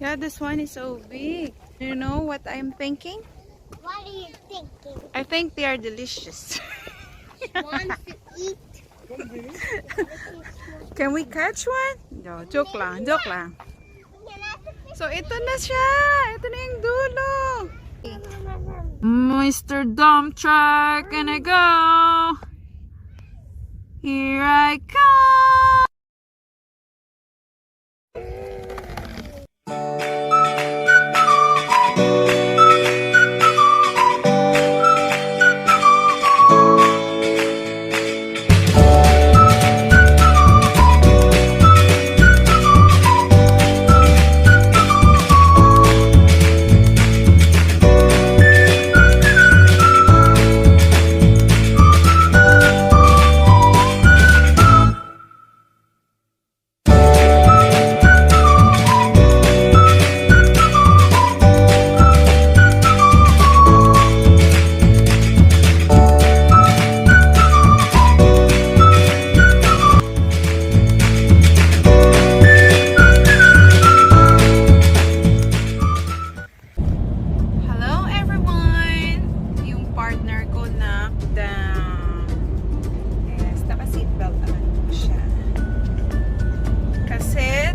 Yeah, this one is so big. Do you know what I'm thinking? What are you thinking? I think they are delicious. Want to eat? Can we catch one? No, joke lang, joke lang. So ito na siya. Ito na yung dulo. Mr. Dump Truck, gonna go. Here I come.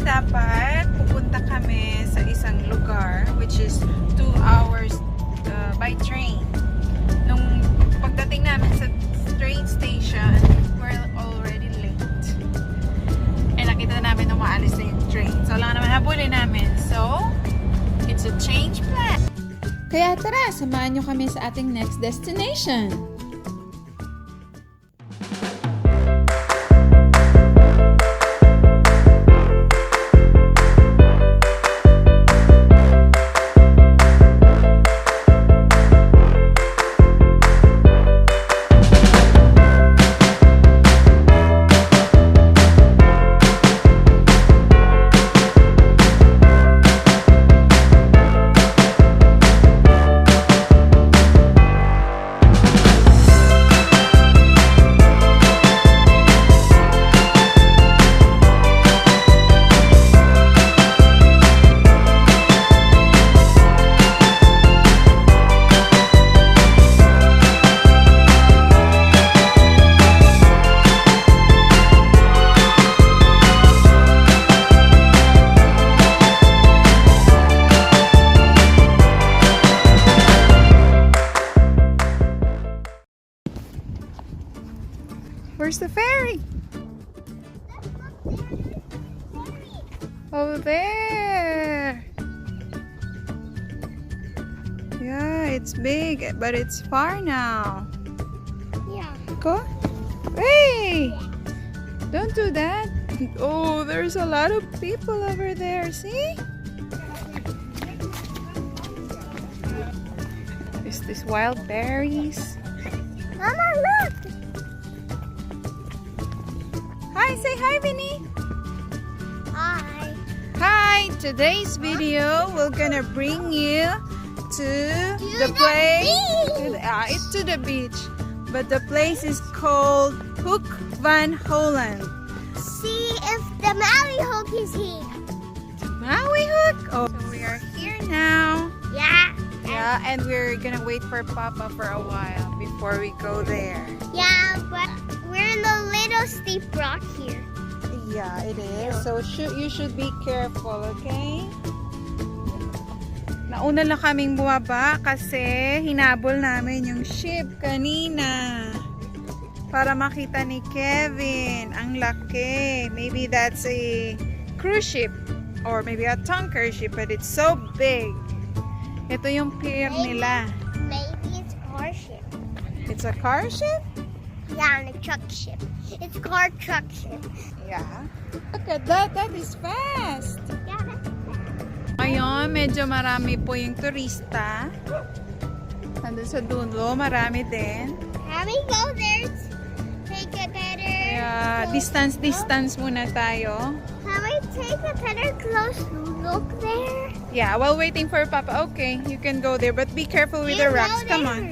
Dapat pupunta kami sa isang lugar which is 2 hours by train. Nung pagdating namin sa train station, we're already late. Eh nakita namin na maalis na yung train. So lang naman habulin namin. So, it's a change plan. Kaya tara, samahan nyo kami sa ating next destination. Where's the ferry? Over there. Yeah, it's big, but it's far now. Yeah. Go. Hey! Don't do that. Oh, there's a lot of people over there. See? Is this wild berries? Mama, look! Hi, say hi, Vinny. Hi. Hi, today's video we're gonna bring you to the the place. beach. It's to the beach, but the place is called Hoek Van Holland. See if the Maui Hook is here. Maui Hook. Oh, so we are here now. Yeah. Yeah, and we're gonna wait for Papa for a while before we go there. Yeah, but we're in the little steep rock here. Yeah, it is. So you should be careful, okay? Nauna lang kaming bumaba kasi hinabol namin yung ship kanina para makita ni Kevin. Ang laki. Maybe that's a cruise ship or maybe a tanker ship, but it's so big. Ito yung pier nila. Maybe it's a car ship. It's a car ship? Yeah, and a truck ship. It's a car truck ship. Yeah. Look at that. That is fast. Yeah, that's Ngayon, medyo marami po yung turista. Nandun sa dulo, marami din. Can we go there? Take a better. Kaya, distance muna tayo. Can we take a better close look there? Yeah, while waiting for Papa. Okay, you can go there, but be careful with the You rocks. go Come there. on.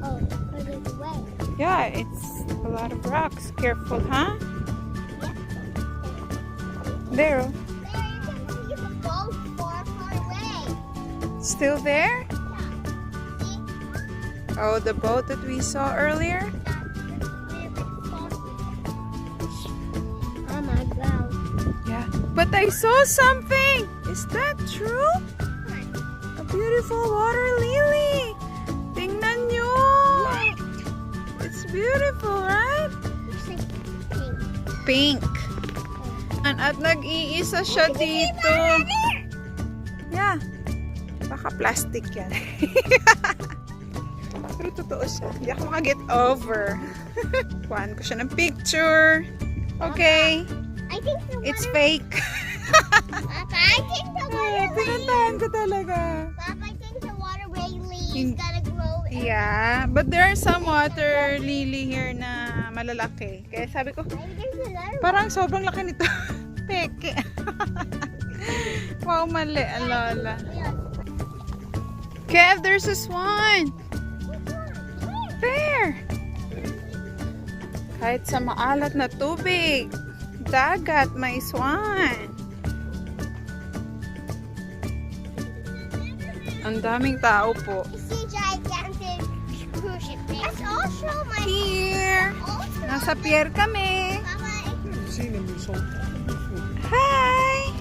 Oh, but there's a way. Yeah, it's a lot of rocks. Careful, huh? There. There you can see the boat for Still there? Oh, the boat that we saw earlier? Oh my god. Yeah. But I saw something! Is that true? A beautiful water lily! Tingnan nyo! It's beautiful, right? Looks like pink. Pink. At nag-iisa siya dito. Yeah. Baka plastic yan. Pero totoo siya. Hindi ako makaget over. Kuhaan ko siya ng picture. Okay. I think the It's water... fake. Papa, I think the water Pinuntahan ko talaga. Papa, I think the waterway leaves In- gotta grow. Yeah. But there are some water lily here na malalaki. Kaya sabi ko, Maybe there's another parang sobrang laki nito. Peke. Wow, mali. Alala. Kev, there's a swan. There. Kahit sa maalat na tubig, dagat, may swan. Ang daming tao po. See gigantic cruise ship. That's also my Here. also Nasa pier kami. Papa. Hi!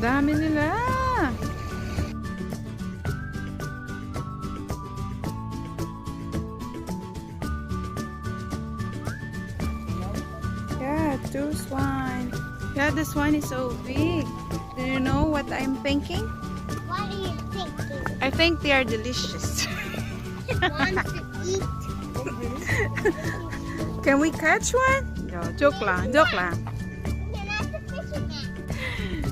Dami nila. Yeah, two swine. Yeah, the swan is so big. Do you know what I'm thinking? What are you thinking? I think they are delicious. Wants to eat. Can we catch one? No, joke lang, joke lang. Yeah, that's the fisherman.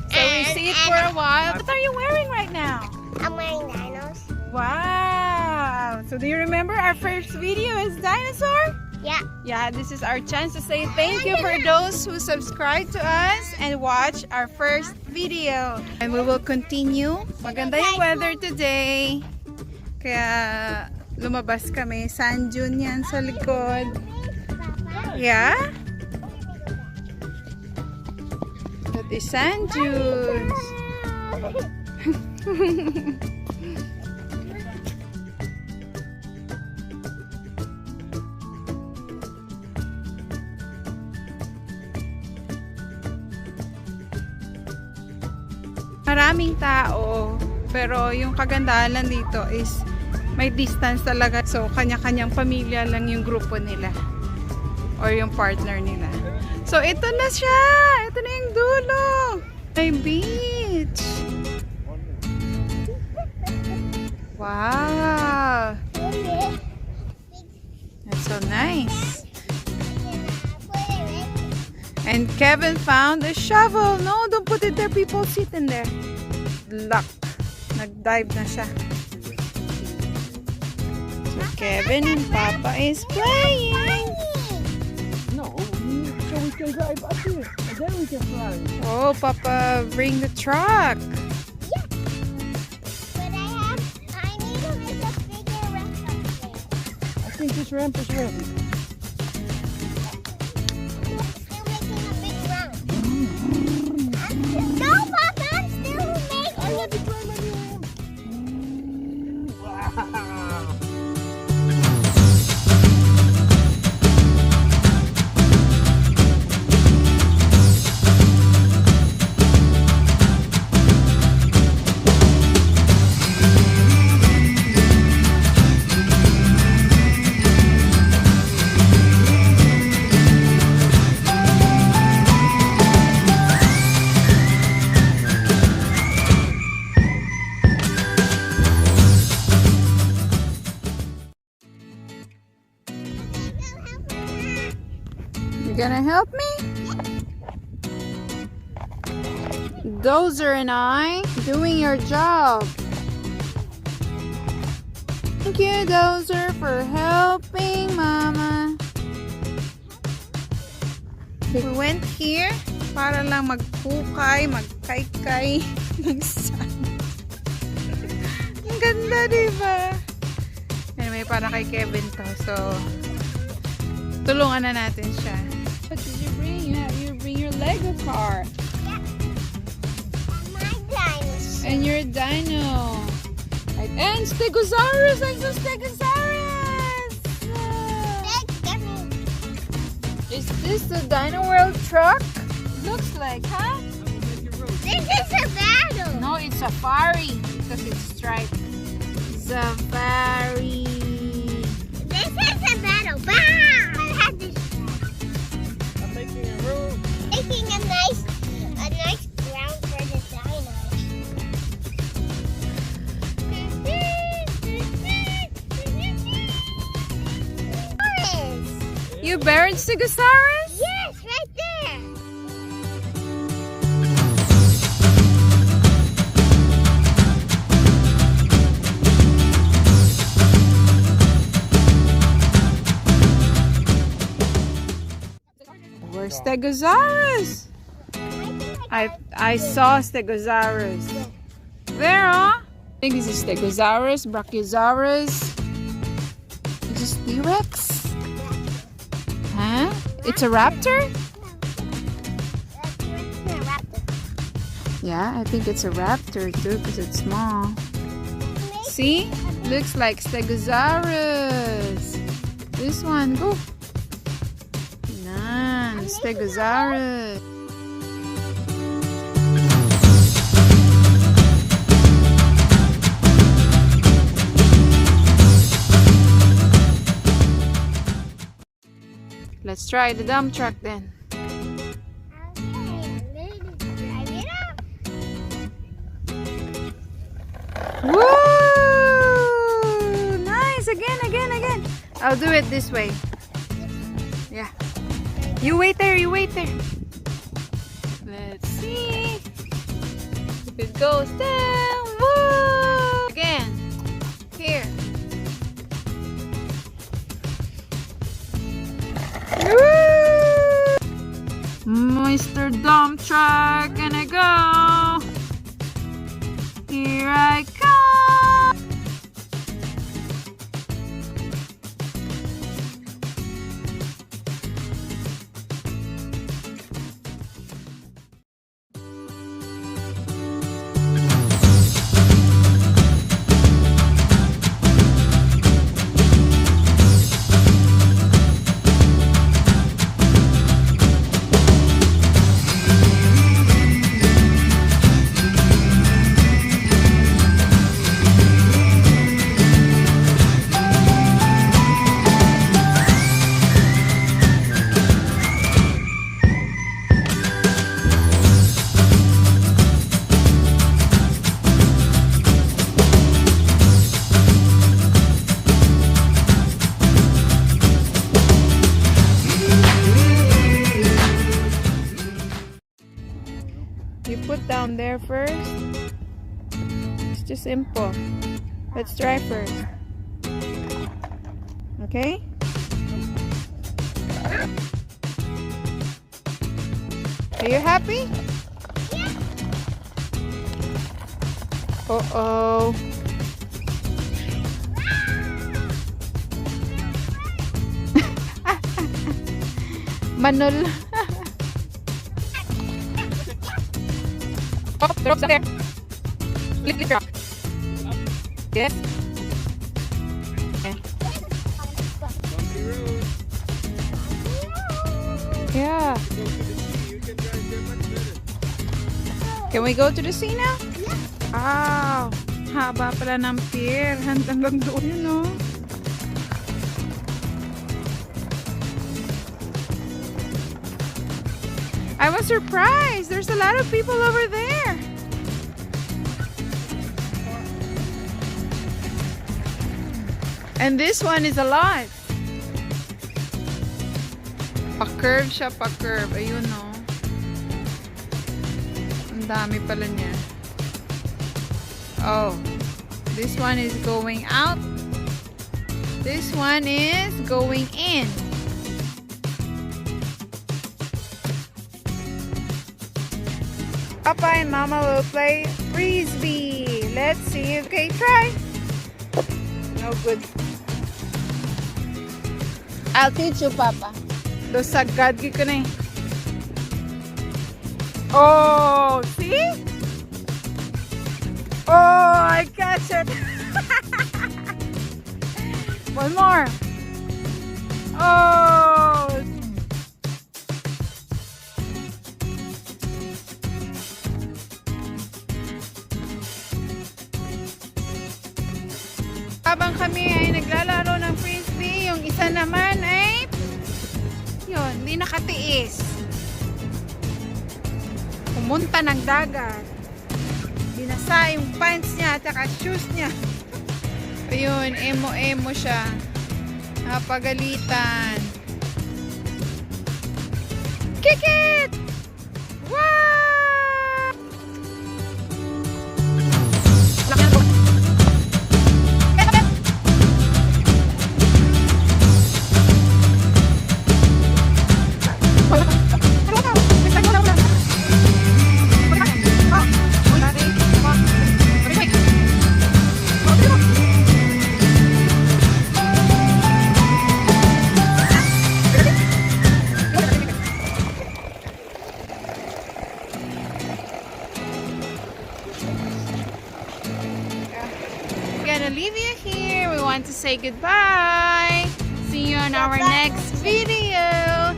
So we see it for a while. What are you wearing right now? I'm wearing dinos. Wow! So do you remember our first video is Dinosaur? Yeah. Yeah, this is our chance to say thank you for those who subscribed to us and watch our first video. And we will continue. Maganda yung weather today. Kaya lumabas kami. Sand dune yan sa likod. Yeah? That is sand dunes. Maraming tao, pero yung kagandahan lang dito is may distance talaga. So, kanya-kanyang pamilya lang yung grupo nila or yung partner nila. So, ito na siya! Ito na yung dulo! May beach! Wow! That's so nice! And Kevin found a shovel. No, don't put it there. People sitting there. Luck. Nag-dive na siya. So Kevin and Papa is playing. No, so we can drive up here and then we can fly. Oh, Papa, bring the truck. But I need a little bigger ramp up there. I think this ramp is ready. Still making a big round. No, Papa, I'm still making. I want to try my new ramp. Wow. You gonna help me? Dozer and I doing your job. Thank you, Dozer, for helping Mama. We went here para lang magpukay, magkaykay ng sand. Ang ganda, diba? Anyway, para kay Kevin to. So, tulungan na natin siya. What did you bring? You bring your Lego car. My more dino. And Stegosaurus! I saw Stegosaurus! Is this the Dino World truck? Looks like, huh? This is a battle. No, it's safari because it's striped. Safari. This is a battle. Bam! I have this. I'm making a room. Making a nice ground for the dinos. You buried Stegosaurus? Yes, right there. Where's Stegosaurus? I saw Stegosaurus. Where, huh? I think this is Stegosaurus, Brachiosaurus. Is this T-Rex? Huh? It's a raptor? Yeah, I think it's a raptor too because it's small. See? Looks like Stegosaurus. This one, go. Nice, Stegosaurus. Let's try the dump truck then. Woo! Nice! Again. I'll do it this way. Yeah. You wait there. Let's see if it goes down. Woo! Again. Here. Woo! Mr. Dump Truck, gonna go. Here I come. You put down there first. It's just simple. Let's try first. Okay? Are you happy? Yeah. Uh-oh. Manol. Oh, the rope's up there. Lift your rock. Yes. Okay. Bumpy road. Yeah. Go to the sea. You can drive there much better. Can we go to the sea now? Yeah. Wow. Haba pala ng pier. Hanggang doon yun, no? I was surprised. There's a lot of people over there. And this one is alive. Pa-curve siya, pa-curve. Ayun, no? Ang dami pala niya. Oh. This one is going out. This one is going in. Papa and Mama will play frisbee. Let's see. Okay, try. No good. I'll teach you, Papa. Do sagad ko na eh. Oh, see? Oh! catch it. One more. Oh! Habang kami ay naglalaro ng frisbee, yung isa naman ay yun, hindi nakatiis. Pumunta ng dagat. Binasa yung pants niya at saka shoes niya. Ayun, emo-emo siya. Napagalitan. Kick it! Wow! Laki na to. Gonna leave you here. We want to say goodbye. See you on our next video.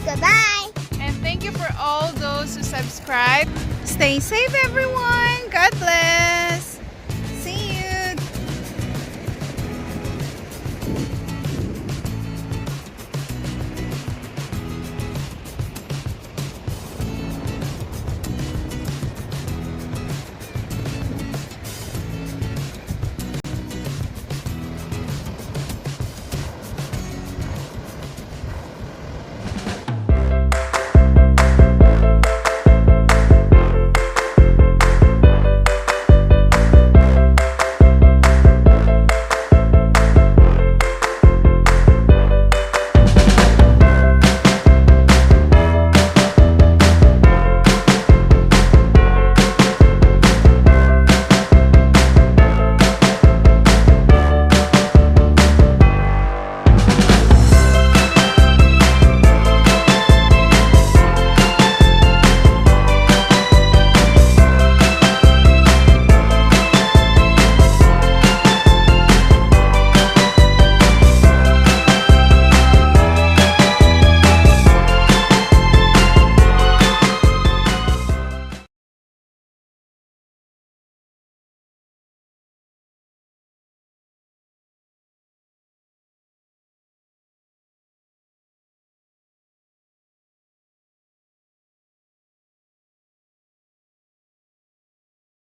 Goodbye. And thank you for all those who subscribe. Stay safe, everyone. God bless.